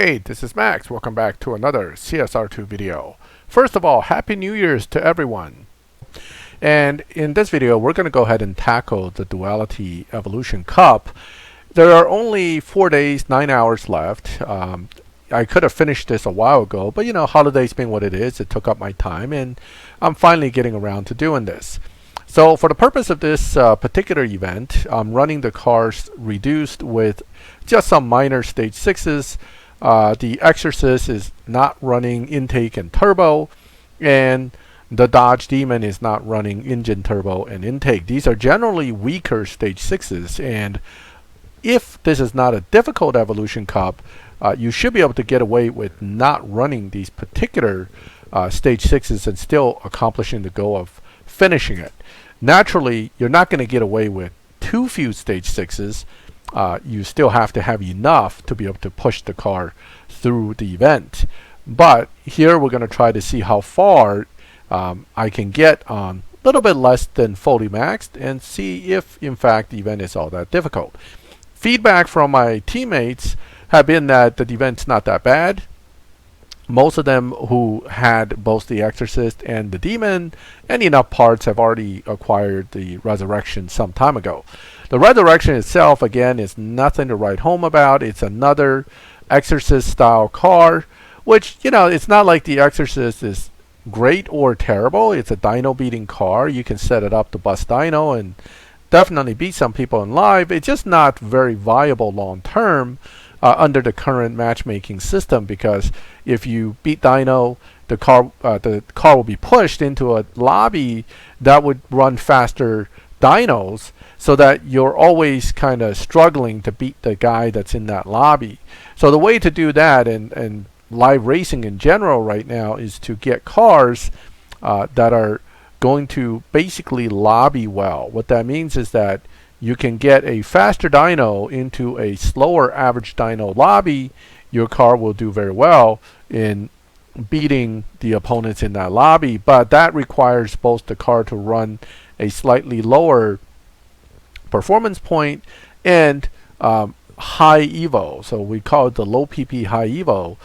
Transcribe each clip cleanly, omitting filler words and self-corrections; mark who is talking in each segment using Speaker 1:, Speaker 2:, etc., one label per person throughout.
Speaker 1: Hey, this is Max. Welcome back to another CSR2 video. First of all, Happy New Year's to everyone. And in this video, we're going to go ahead and tackle the Duality Evolution Cup. There are only 4 days, 9 hours left. I could have finished this a while ago, but you know, holidays being what it is, it took up my time, and I'm finally getting around to doing this. So for the purpose of this particular event, I'm running the cars reduced with just some minor stage 6s. The Exorcist is not running intake and turbo, and the Dodge Demon is not running engine, turbo, and intake. These are generally weaker stage 6s, and if this is not a difficult Evolution Cup, you should be able to get away with not running these particular stage 6s and still accomplishing the goal of finishing it. Naturally, you're not going to get away with too few stage 6s. You still have to have enough to be able to push the car through the event. But here we're going to try to see how far I can get on a little bit less than fully maxed and see if in fact the event is all that difficult. Feedback from my teammates have been that the event's not that bad. Most of them who had both the Exorcist and the Demon and enough parts have already acquired the Resurrection some time ago. The Resurrection itself, again, is nothing to write home about. It's another Exorcist style car, which, you know, it's not like the Exorcist is great or terrible. It's a dyno beating car. You can set it up to bust dyno and definitely beat some people in live. It's just not very viable long term under the current matchmaking system, because if you beat dyno, the car will be pushed into a lobby that would run faster dynos, so that you're always kind of struggling to beat the guy that's in that lobby. So the way to do that, and live racing in general right now, is to get cars that are going to basically lobby well. What that means is that you can get a faster dyno into a slower average dyno lobby. Your car will do very well in beating the opponents in that lobby, but that requires both the car to run a slightly lower performance point and high Evo. So we call it the low PP high Evo.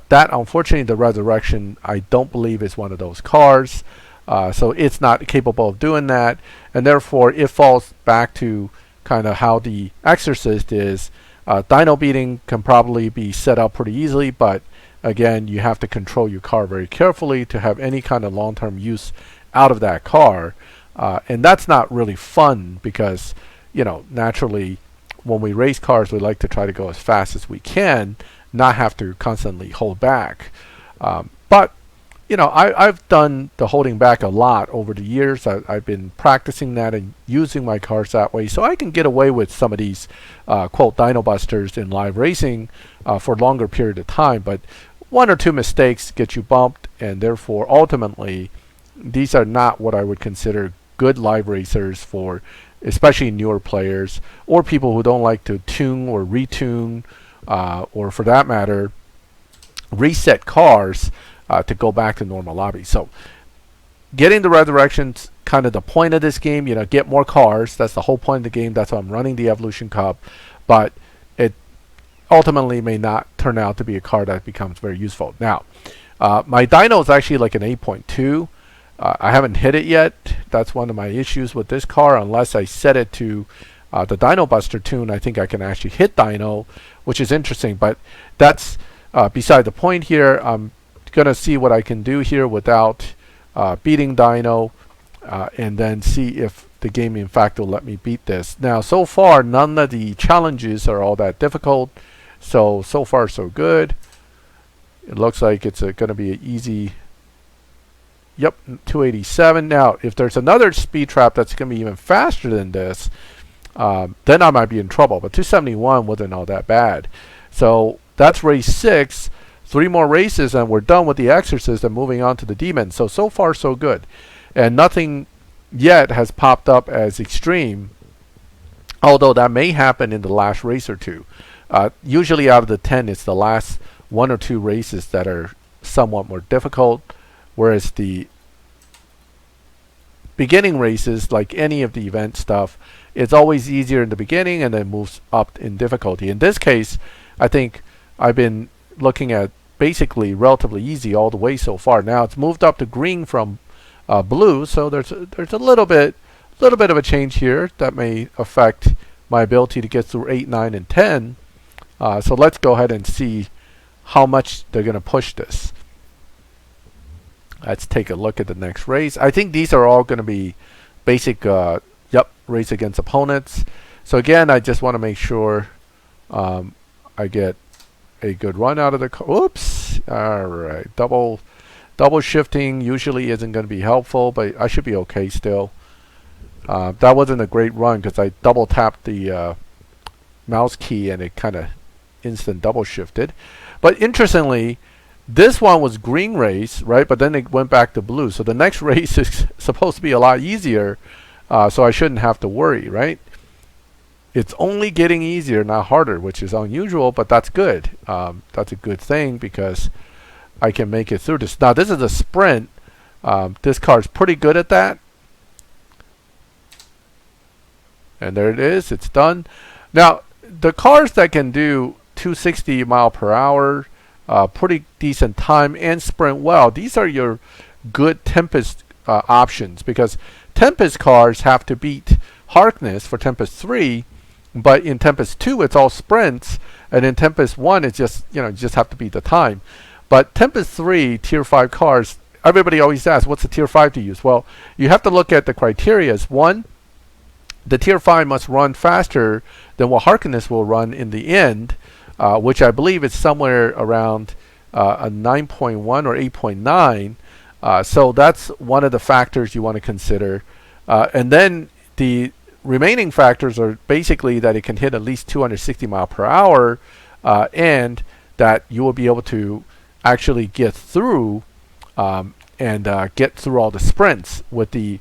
Speaker 1: That, unfortunately, the Resurrection, I don't believe is one of those cars. So it's not capable of doing that, and therefore it falls back to kind of how the Exorcist is. Dyno beating can probably be set up pretty easily, but again, you have to control your car very carefully to have any kind of long-term use out of that car. And that's not really fun, because, you know, naturally when we race cars, we like to try to go as fast as we can, not have to constantly hold back. But you know, I've done the holding back a lot over the years. I've been practicing that and using my cars that way, so I can get away with some of these quote dyno busters in live racing for a longer period of time. But one or two mistakes get you bumped, and therefore ultimately these are not what I would consider good live racers for, especially newer players or people who don't like to tune or retune or, for that matter, reset cars to go back to normal lobby. So getting the Resurrection's kind of the point of this game. You know, get more cars. That's the whole point of the game. That's why I'm running the Evolution Cup. But it ultimately may not turn out to be a car that becomes very useful. Now, my dyno is actually like an 8.2. I haven't hit it yet. That's one of my issues with this car. Unless I set it to the Dyno Buster tune, I think I can actually hit dyno, which is interesting. But that's beside the point here. I'm going to see what I can do here without beating dyno, and then see if the game in fact will let me beat this. Now, so far, none of the challenges are all that difficult. So far so good. It looks like it's going to be an easy. Yep, 287. Now, if there's another speed trap that's going to be even faster than this, then I might be in trouble. But 271 wasn't all that bad. So that's race 6. 3 more races and we're done with the Exorcist and moving on to the Demon. So far so good. And nothing yet has popped up as extreme, although that may happen in the last race or two. Usually out of the 10, it's the last 1 or 2 races that are somewhat more difficult, whereas the beginning races, like any of the event stuff, it's always easier in the beginning and then moves up in difficulty. In this case, I think I've been looking at basically relatively easy all the way so far. Now it's moved up to green from blue, so there's a little bit of a change here that may affect my ability to get through 8, 9, and 10. So let's go ahead and see how much they're going to push this. Let's take a look at the next race. I think these are all going to be basic, race against opponents. So again, I just want to make sure I get a good run out of the car. Oops. All right. Double shifting usually isn't going to be helpful, but I should be okay still. That wasn't a great run because I double tapped the mouse key and it kind of instant double shifted. But interestingly, this one was green race, right? But then it went back to blue. So the next race is supposed to be a lot easier, so I shouldn't have to worry, right? It's only getting easier, not harder, which is unusual, but that's good. That's a good thing because I can make it through this. Now, this is a sprint. This car's pretty good at that. And there it is. It's done. Now, the cars that can do 260 mile per hour, pretty decent time, and sprint well, these are your good Tempest options, because Tempest cars have to beat Harkness for Tempest 3, but in Tempest 2 it's all sprints, and in Tempest 1 it's just, you just have to beat the time. But Tempest 3 tier 5 cars, everybody always asks, what's the tier 5 to use? Well, you have to look at the criteria. One, the tier 5 must run faster than what Harkness will run in the end, which I believe is somewhere around a 9.1 or 8.9. So that's one of the factors you want to consider. And then the remaining factors are basically that it can hit at least 260 mile per hour, and that you will be able to actually get through and get through all the sprints with the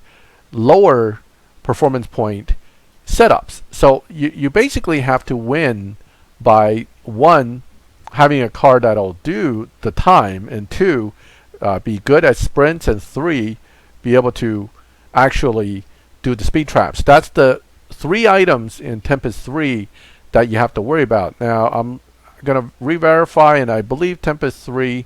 Speaker 1: lower performance point setups. So you basically have to win by, one, having a car that'll do the time, and two, be good at sprints, and three, be able to actually do the speed traps. That's the 3 items in Tempest 3 that you have to worry about. Now I'm going to re-verify, and I believe Tempest 3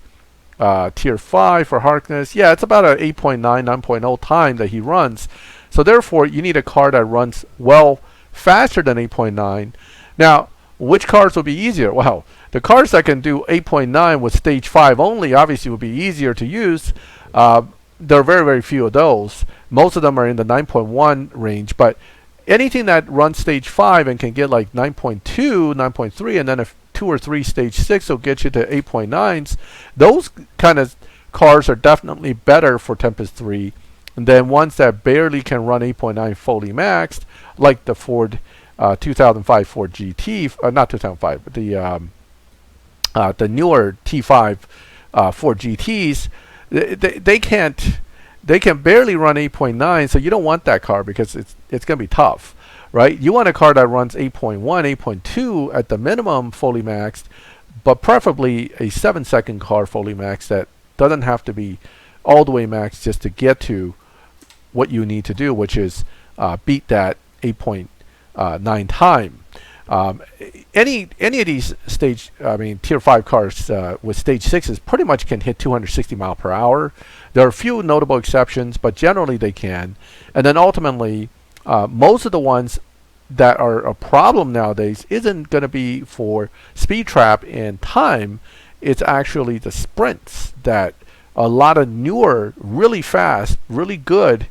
Speaker 1: tier 5 for Harkness, yeah, it's about an 8.9, 9.0 time that he runs. So therefore, you need a car that runs well faster than 8.9. Now, which cars will be easier? Well, the cars that can do 8.9 with stage 5 only obviously will be easier to use. There are very, very few of those. Most of them are in the 9.1 range, but anything that runs stage 5 and can get like 9.2, 9.3, and then if 2 or 3 stage 6 will get you to 8.9s, those kind of cars are definitely better for Tempest 3 than ones that barely can run 8.9 fully maxed, like the Ford 2005 Ford GT, not 2005, but the newer T5 Ford GTs. They can barely run 8.9, so you don't want that car because it's going to be tough, right? You want a car that runs 8.1, 8.2 at the minimum fully maxed, but preferably a 7-second car fully maxed that doesn't have to be all the way maxed just to get to what you need to do, which is beat that 8.9 time. Any of these tier 5 cars with stage 6s pretty much can hit 260 mile per hour. There are a few notable exceptions, but generally they can. And then ultimately, most of the ones that are a problem nowadays isn't going to be for speed trap and time. It's actually the sprints that a lot of newer, really fast, really good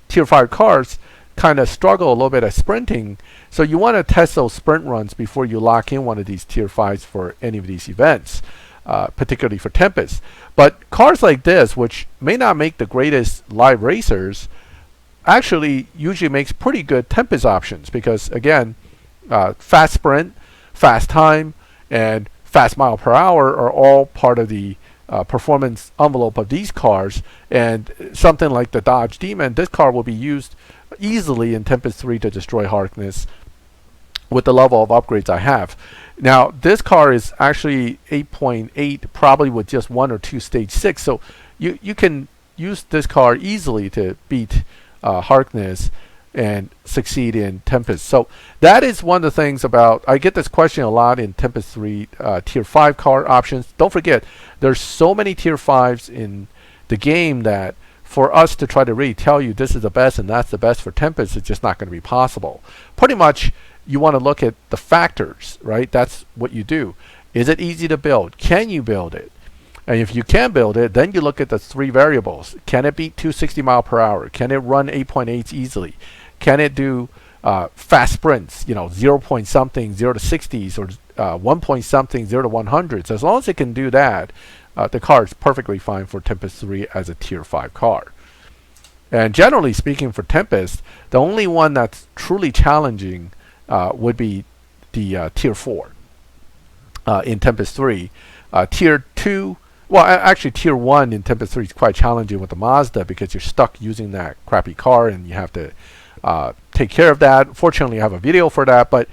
Speaker 1: tier 5 cars kind of struggle a little bit at sprinting. So you want to test those sprint runs before you lock in one of these tier 5s for any of these events, particularly for Tempest. But cars like this, which may not make the greatest live racers, actually usually makes pretty good Tempest options, because again, fast sprint, fast time, and fast mile per hour are all part of the performance envelope of these cars. And something like the Dodge Demon, this car will be used easily in Tempest 3 to destroy Harkness with the level of upgrades I have. Now, this car is actually 8.8, probably with just 1 or 2 stage 6. So you can use this car easily to beat Harkness and succeed in Tempest. So that is one of the things about, I get this question a lot in Tempest 3 Tier 5 car options. Don't forget, there's so many Tier 5s in the game that for us to try to really tell you this is the best and that's the best for Tempest, it's just not going to be possible. Pretty much, you want to look at the factors, right? That's what you do. Is it easy to build? Can you build it? And if you can build it, then you look at the 3 variables. Can it beat 260 mile per hour? Can it run 8.8s easily? Can it do fast sprints, 0 point something, 0 to 60s, or 1 point something, 0 to 100s? As long as it can do that, the car is perfectly fine for Tempest 3 as a Tier 5 car. And generally speaking for Tempest, the only one that's truly challenging would be the Tier 4 in Tempest 3. Tier 2, well, actually Tier 1 in Tempest 3 is quite challenging with the Mazda because you're stuck using that crappy car and you have to take care of that. Fortunately, I have a video for that, but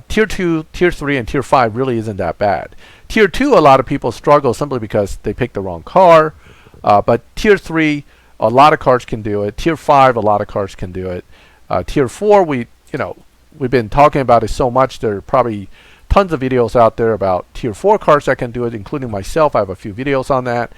Speaker 1: Tier 2, Tier 3, and Tier 5 really isn't that bad. Tier 2, a lot of people struggle simply because they picked the wrong car, but Tier 3, a lot of cars can do it. Tier 5, a lot of cars can do it. Tier 4, we've been talking about it so much, there are probably tons of videos out there about Tier 4 cars that can do it, including myself. I have a few videos on that.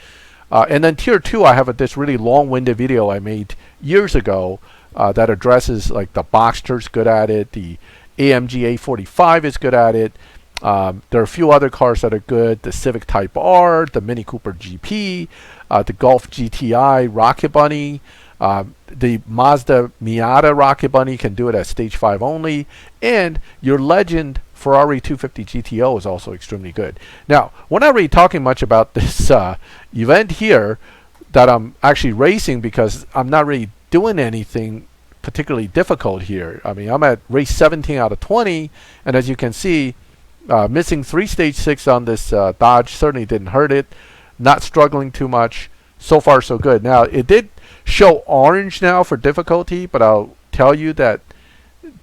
Speaker 1: And then Tier 2, I have this really long-winded video I made years ago that addresses, like, the Boxster's good at it, the AMG A45 is good at it. There are a few other cars that are good, the Civic Type R, the Mini Cooper GP, the Golf GTI Rocket Bunny, the Mazda Miata Rocket Bunny can do it at stage 5 only, and your Legend Ferrari 250 GTO is also extremely good. Now, we're not really talking much about this event here that I'm actually racing because I'm not really doing anything particularly difficult here. I mean, I'm at race 17 out of 20, and as you can see, missing 3 stage 6 on this Dodge certainly didn't hurt it. Not struggling too much. So far, so good. Now, it did show orange now for difficulty, but I'll tell you that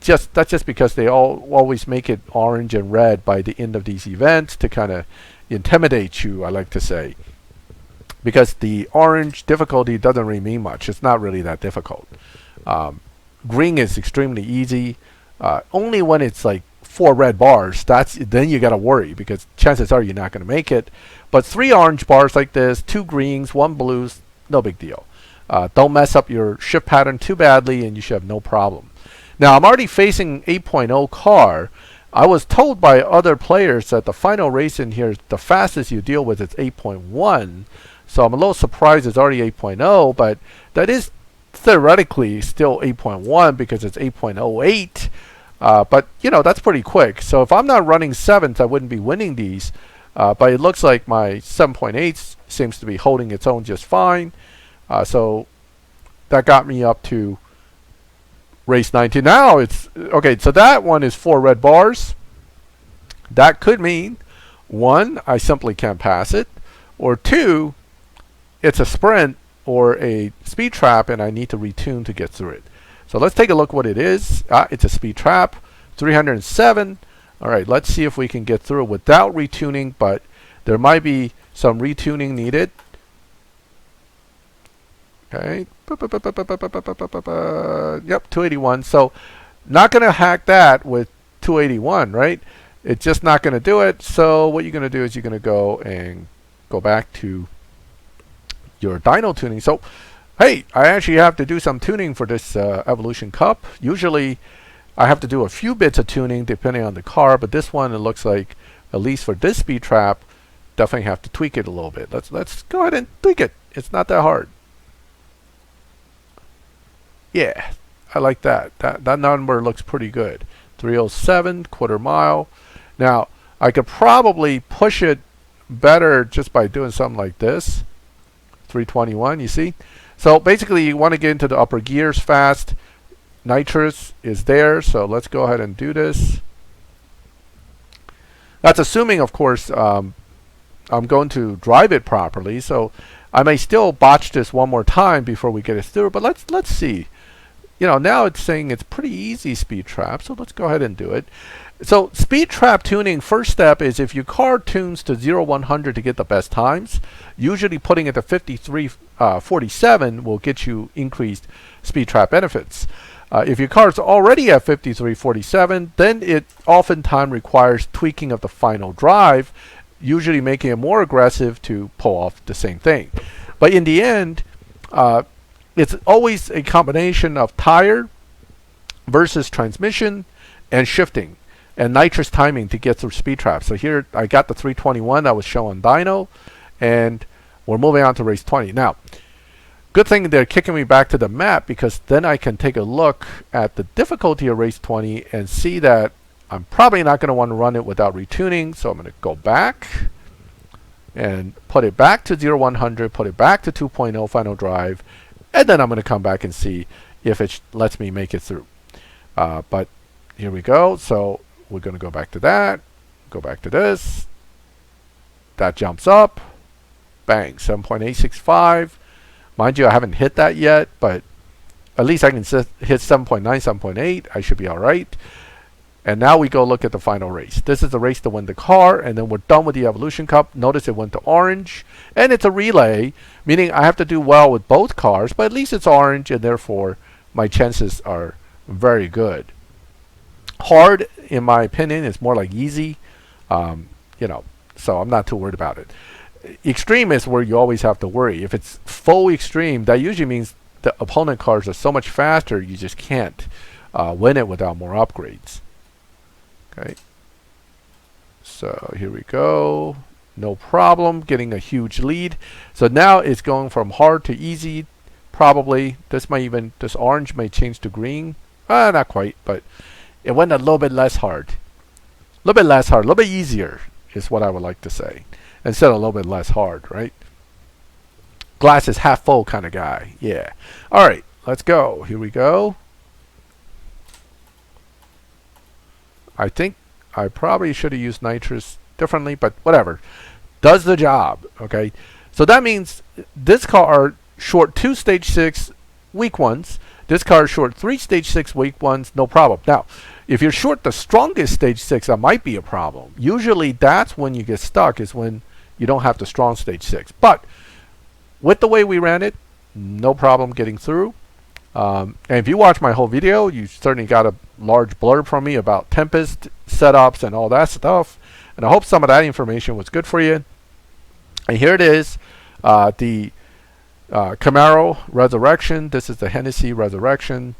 Speaker 1: that's just because they always make it orange and red by the end of these events to kind of intimidate you, I like to say. Because the orange difficulty doesn't really mean much. It's not really that difficult. Green is extremely easy. Only when it's like 4 red bars, then you got to worry because chances are you're not going to make it. But 3 orange bars like this, 2 greens, 1 blues, no big deal. Don't mess up your shift pattern too badly and you should have no problem. Now, I'm already facing 8.0 car. I was told by other players that the final race in here, the fastest you deal with is 8.1. So I'm a little surprised it's already 8.0, but that is theoretically still 8.1 because it's 8.08. But, that's pretty quick. So if I'm not running 7s, I wouldn't be winning these. But it looks like my 7.8 seems to be holding its own just fine. So that got me up to race 19. Now it's okay, so that one is 4 red bars. That could mean 1, I simply can't pass it, or 2, it's a sprint or a speed trap and I need to retune to get through it. So let's take a look what it is. It's a speed trap, 307. All right, let's see if we can get through it without retuning, but there might be some retuning needed. Okay. Yep, 281. So not going to hack that with 281, right? It's just not going to do it. So what you're going to do is you're going to go back to your dyno tuning. So, hey, I actually have to do some tuning for this Evolution Cup. Usually I have to do a few bits of tuning depending on the car, but this one, it looks like, at least for this speed trap, definitely have to tweak it a little bit. Let's go ahead and tweak it. It's not that hard. Yeah, I like that. That number looks pretty good. 307, quarter mile. Now, I could probably push it better just by doing something like this. 321, you see? So basically, you want to get into the upper gears fast. Nitrous is there, so let's go ahead and do this. That's assuming, of course, I'm going to drive it properly. So I may still botch this one more time before we get it through, but let's see. Now it's saying it's pretty easy speed trap, so let's go ahead and do it. So speed trap tuning, first step is if your car tunes to 0-100 to get the best times, usually putting it to 53.47 will get you increased speed trap benefits. If your car is already at 5347, then it oftentimes requires tweaking of the final drive, usually making it more aggressive to pull off the same thing. But in the end, it's always a combination of tire versus transmission and shifting and nitrous timing to get through speed traps. So here I got the 321 that was shown on dyno, and we're moving on to race 20. Now, good thing they're kicking me back to the map, because then I can take a look at the difficulty of race 20 and see that I'm probably not going to want to run it without retuning. So I'm going to go back and put it back to 0-100, put it back to 2.0 final drive, and then I'm going to come back and see if it lets me make it through. But here we go. So we're going to go back to that, go back to this. That jumps up. Bang, 7.865. Mind you, I haven't hit that yet, but at least I can hit 7.9, 7.8. I should be all right. And now we go look at the final race. This is the race to win the car, and then we're done with the Evolution Cup. Notice it went to orange, and it's a relay, meaning I have to do well with both cars, but at least it's orange, and therefore my chances are very good. Hard, in my opinion, is more like easy, so I'm not too worried about it. Extreme is where you always have to worry. If it's full extreme, that usually means the opponent cars are so much faster you just can't win it without more upgrades. Okay, so here we go. No problem, getting a huge lead. So now it's going from hard to easy. Probably this orange may change to green. Not quite, but it went a little bit less hard. A little bit easier is what I would like to say, instead of a little bit less hard, right? Glass is half full kind of guy. Yeah. All right, let's go. Here we go. I think I probably should have used nitrous differently, but whatever. Does the job, okay? So that means this car short 2 stage 6 weak ones. This car short 3 stage 6 weak ones, no problem. Now, if you're short the strongest stage 6, that might be a problem. Usually that's when you get stuck, is when you don't have the strong stage 6. But with the way we ran it, no problem getting through. And if you watch my whole video, you certainly got a large blurb from me about tempest setups and all that stuff. And I hope some of that information was good for you. And here it is, the Camaro Resurrection. This is the Hennessey Resurrection,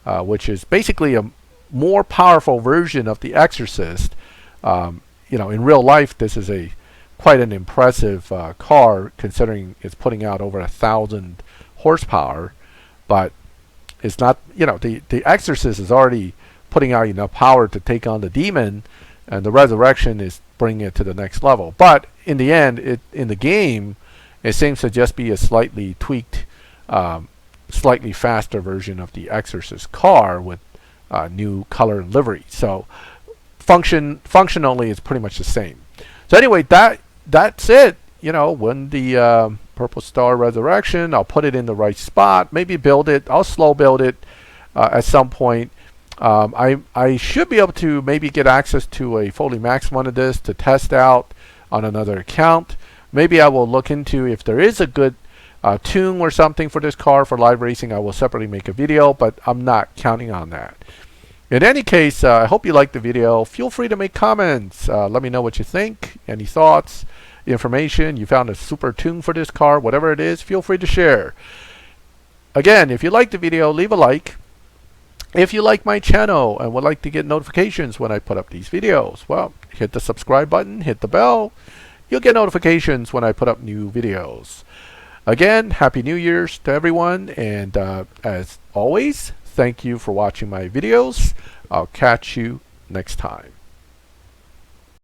Speaker 1: which is basically a more powerful version of the Exorcist. In real life, this is quite an impressive car, considering it's putting out over 1,000 horsepower. But it's not, the Exorcist is already putting out enough power to take on the demon, and the Resurrection is bringing it to the next level. But in the end, in the game, it seems to just be a slightly tweaked, slightly faster version of the Exorcist car with new color and livery. So functionally, it's pretty much the same. So anyway, that's it. When the Purple Star Resurrection, I'll put it in the right spot. Maybe build it. I'll slow build it at some point. I should be able to maybe get access to a fully maxed one of this to test out on another account. Maybe I will look into if there is a good tune or something for this car for live racing. I will separately make a video, but I'm not counting on that. In any case, I hope you liked the video. Feel free to make comments. Let me know what you think, any thoughts, information. You found a super tune for this car, whatever it is, feel free to share. Again, if you liked the video, leave a like. If you like my channel and would like to get notifications when I put up these videos, well, hit the subscribe button, hit the bell. You'll get notifications when I put up new videos. Again, Happy New Year's to everyone, and as always, thank you for watching my videos. I'll catch you next time.